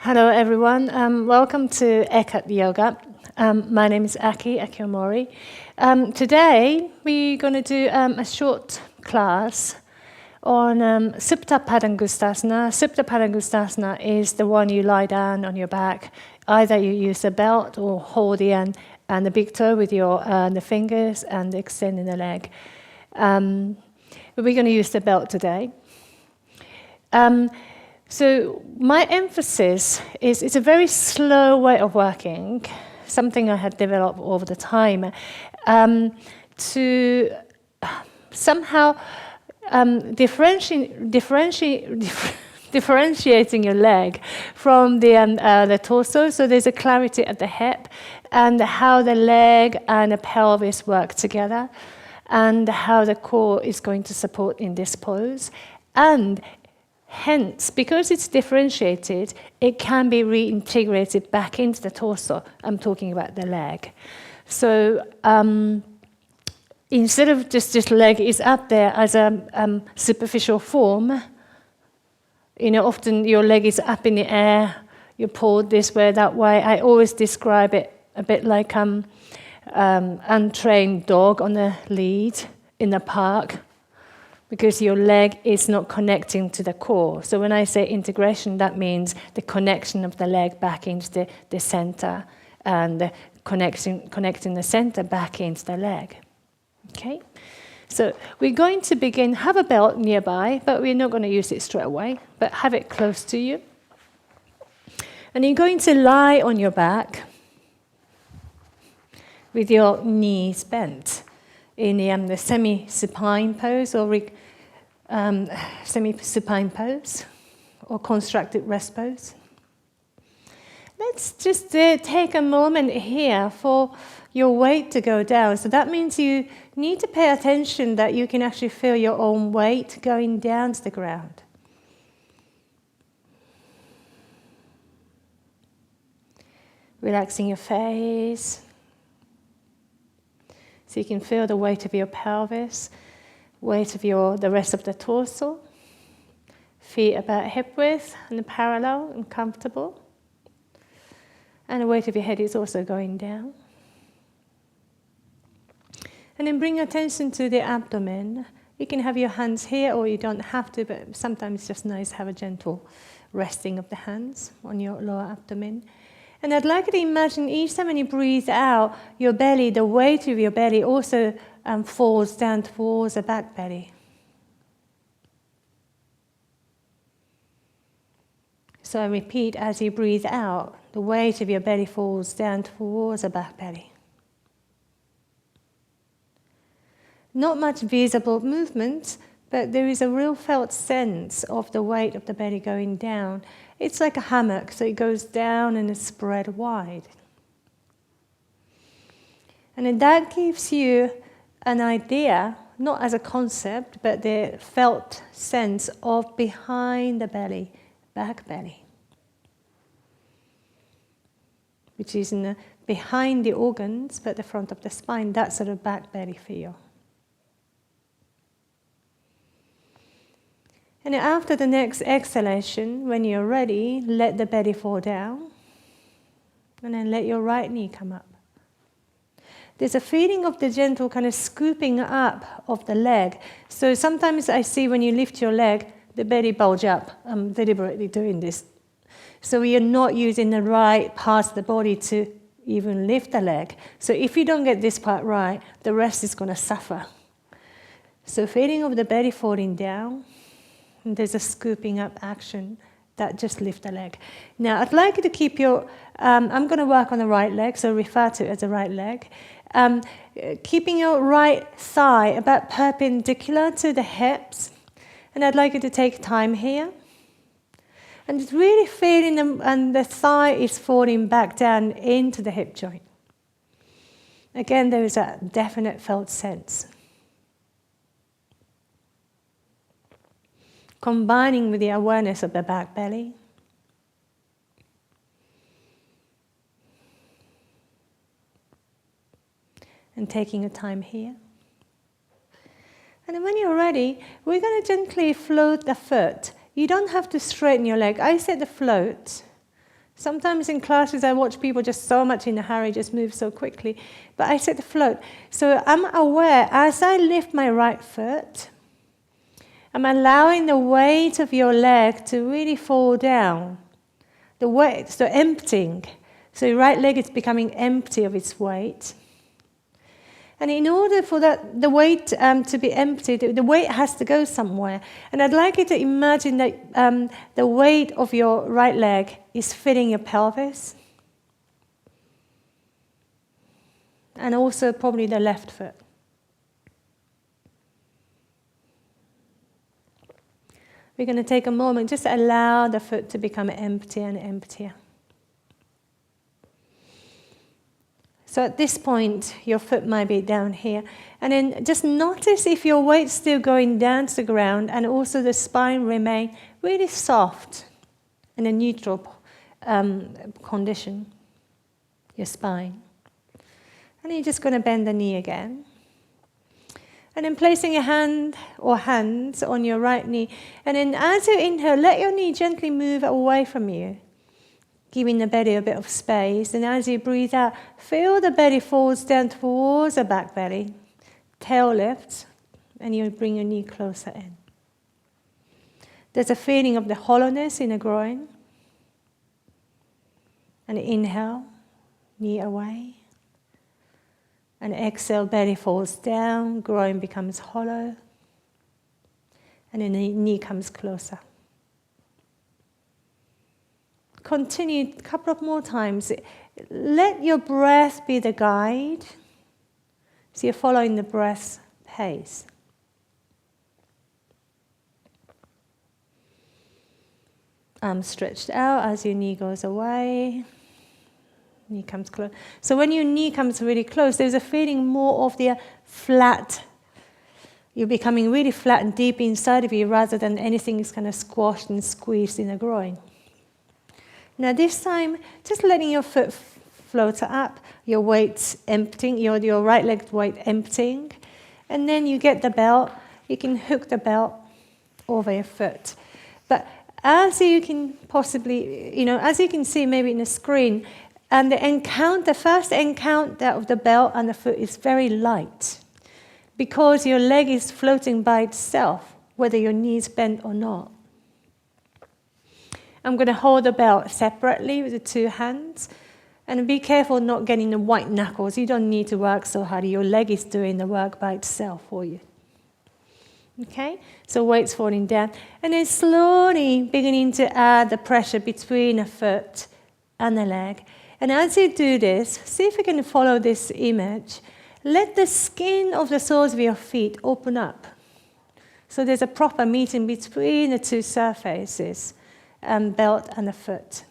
Hello everyone, welcome to Eckhart Yoga. My name is Aki Akiomori. Today we're going to do a short class on Supta Padangustasana. Supta Padangustasana is the one you lie down on your back. Either you use a belt or hold the end and the big toe with your the fingers and extending the leg. But we're going to use the belt today. So my emphasis is it's a very slow way of working, something I had developed over the time, to somehow differentiating your leg from the torso. So there's a clarity at the hip and how the leg and the pelvis work together and how the core is going to support in this pose. And hence, because it's differentiated, it can be reintegrated back into the torso. I'm talking about the leg. So instead of just leg is up there as a superficial form, often your leg is up in the air, you're pulled this way, that way. I always describe it a bit like untrained dog on a lead in the park, because your leg is not connecting to the core. So when I say integration, that means the connection of the leg back into the center and the connecting the center back into the leg. Okay? So we're going to begin, have a belt nearby, but we're not going to use it straight away, but have it close to you. And you're going to lie on your back with your knees bent in the semi-supine pose or semi-supine pose or constructed rest pose. Let's just take a moment here for your weight to go down. So that means you need to pay attention that you can actually feel your own weight going down to the ground. Relaxing your face. So you can feel the weight of your pelvis, weight of the rest of the torso. Feet about hip width and parallel and comfortable. And the weight of your head is also going down. And then bring attention to the abdomen. You can have your hands here or you don't have to, but sometimes it's just nice to have a gentle resting of the hands on your lower abdomen. And I'd like you to imagine each time when you breathe out, your belly, the weight of your belly also falls down towards the back belly. So I repeat, as you breathe out, the weight of your belly falls down towards the back belly. Not much visible movement, but there is a real felt sense of the weight of the belly going down. It's like a hammock, so it goes down and it's spread wide. And then that gives you an idea, not as a concept, but the felt sense of behind the belly, back belly, which is behind the organs, but the front of the spine, that sort of back belly feel. And after the next exhalation, when you're ready, let the belly fall down. And then let your right knee come up. There's a feeling of the gentle kind of scooping up of the leg. So sometimes I see when you lift your leg, the belly bulge up. I'm deliberately doing this. So you're not using the right parts of the body to even lift the leg. So if you don't get this part right, the rest is going to suffer. So feeling of the belly falling down. And there's a scooping up action that just lift the leg. Now, I'd like you to keep your, I'm going to work on the right leg, so refer to it as the right leg. Keeping your right thigh about perpendicular to the hips. And I'd like you to take time here. And just really feeling and the thigh is falling back down into the hip joint. Again, there is a definite felt sense. Combining with the awareness of the back belly. And taking a time here. And then when you're ready, we're going to gently float the foot. You don't have to straighten your leg. I said the float. Sometimes in classes I watch people just so much in a hurry, just move so quickly. But I said the float. So I'm aware, as I lift my right foot, I'm allowing the weight of your leg to really fall down. The weight, so emptying. So your right leg is becoming empty of its weight. And in order for the weight to be emptied, the weight has to go somewhere. And I'd like you to imagine that the weight of your right leg is filling your pelvis. And also probably the left foot. We're going to take a moment, just allow the foot to become emptier and emptier. So at this point, your foot might be down here. And then just notice if your weight's still going down to the ground and also the spine remain really soft in a neutral condition, your spine. And you're just going to bend the knee again. And then placing a hand or hands on your right knee. And then as you inhale, let your knee gently move away from you, giving the belly a bit of space. And as you breathe out, feel the belly falls down towards the back belly. Tail lifts, and you bring your knee closer in. There's a feeling of the hollowness in the groin. And inhale, knee away. And exhale, belly falls down, groin becomes hollow. And then the knee comes closer. Continue a couple of more times. Let your breath be the guide. So you're following the breath's pace. Arms stretched out as your knee goes away. Knee comes close. So when your knee comes really close, there's a feeling more of the flat. You're becoming really flat and deep inside of you rather than anything is kind of squashed and squeezed in the groin. Now this time, just letting your foot float up, your weight emptying, your right leg weight emptying, and then you get the belt. You can hook the belt over your foot. But as you can possibly, as you can see maybe in the screen, and the first encounter of the belt and the foot is very light because your leg is floating by itself, whether your knee is bent or not. I'm going to hold the belt separately with the two hands. And be careful not getting the white knuckles. You don't need to work so hard. Your leg is doing the work by itself for you. Okay? So weight's falling down. And then slowly beginning to add the pressure between the foot and the leg. And as you do this, see if you can follow this image. Let the skin of the soles of your feet open up. So there's a proper meeting between the two surfaces, belt and the foot.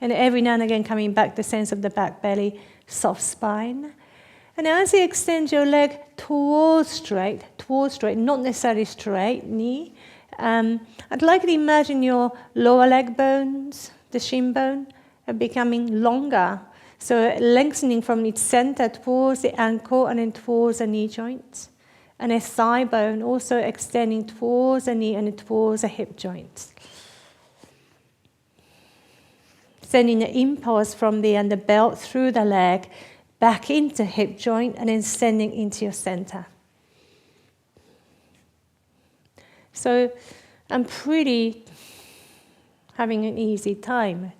And every now and again coming back, the sense of the back belly, soft spine. And as you extend your leg towards straight, not necessarily straight knee, I'd like you to imagine your lower leg bones, the shin bone, are becoming longer. So lengthening from its center towards the ankle and then towards the knee joint. And a thigh bone also extending towards the knee and towards the hip joints. Sending the impulse from the belt through the leg back into hip joint and then sending into your center. So I'm pretty having an easy time.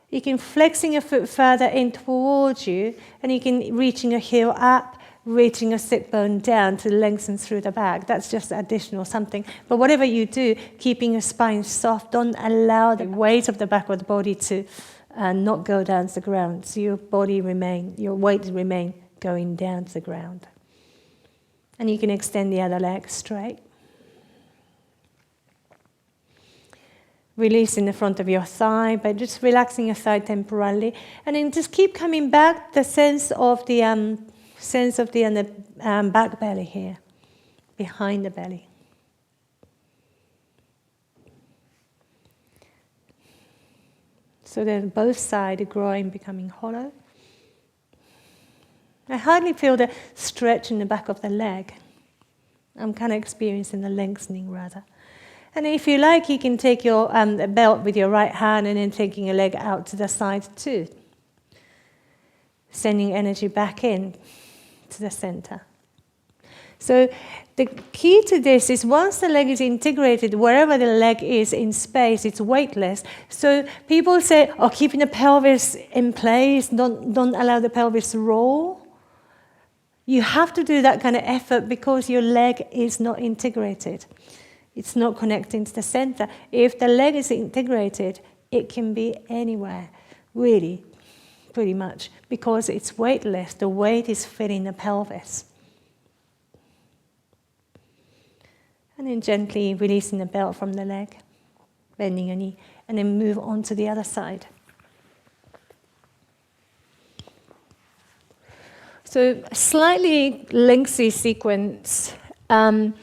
You can flexing your foot further in towards you, and you can reaching your heel up, reaching your sit bone down to lengthen through the back. That's just additional something. But whatever you do, keeping your spine soft, don't allow the weight of the back of the body to not go down to the ground. So your weight remain going down to the ground. And you can extend the other leg straight. Releasing the front of your thigh, but just relaxing your thigh temporarily. And then just keep coming back, the sense of the back belly here, behind the belly. So then both sides, the groin becoming hollow. I hardly feel the stretch in the back of the leg. I'm kind of experiencing the lengthening rather. And if you like, you can take your belt with your right hand and then taking your leg out to the side too. Sending energy back in to the center. So the key to this is once the leg is integrated, wherever the leg is in space, it's weightless. So people say, oh, keeping the pelvis in place, don't allow the pelvis to roll. You have to do that kind of effort because your leg is not integrated. It's not connecting to the center. If the leg is integrated, it can be anywhere, really, pretty much, because it's weightless. The weight is filling the pelvis. And then gently releasing the belt from the leg, bending your knee, and then move on to the other side. So a slightly lengthy sequence, and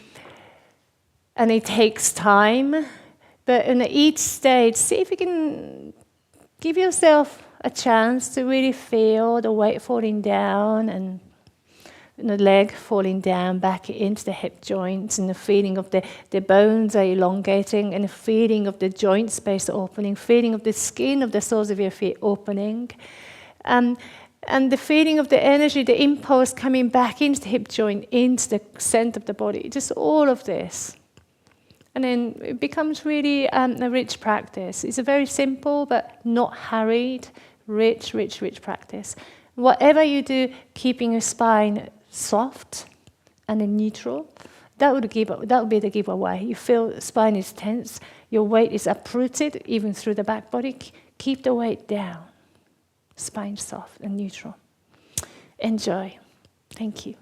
it takes time, but in each stage, see if you can give yourself a chance to really feel the weight falling down and the leg falling down back into the hip joints, and the feeling of the bones are elongating, and the feeling of the joint space opening, feeling of the skin of the soles of your feet opening, and the feeling of the energy, the impulse coming back into the hip joint, into the center of the body, just all of this. And then it becomes really a rich practice. It's a very simple but not hurried, rich practice. Whatever you do, keeping your spine soft and in neutral, that would be the giveaway. You feel the spine is tense, your weight is uprooted even through the back body. Keep the weight down. Spine soft and neutral. Enjoy. Thank you.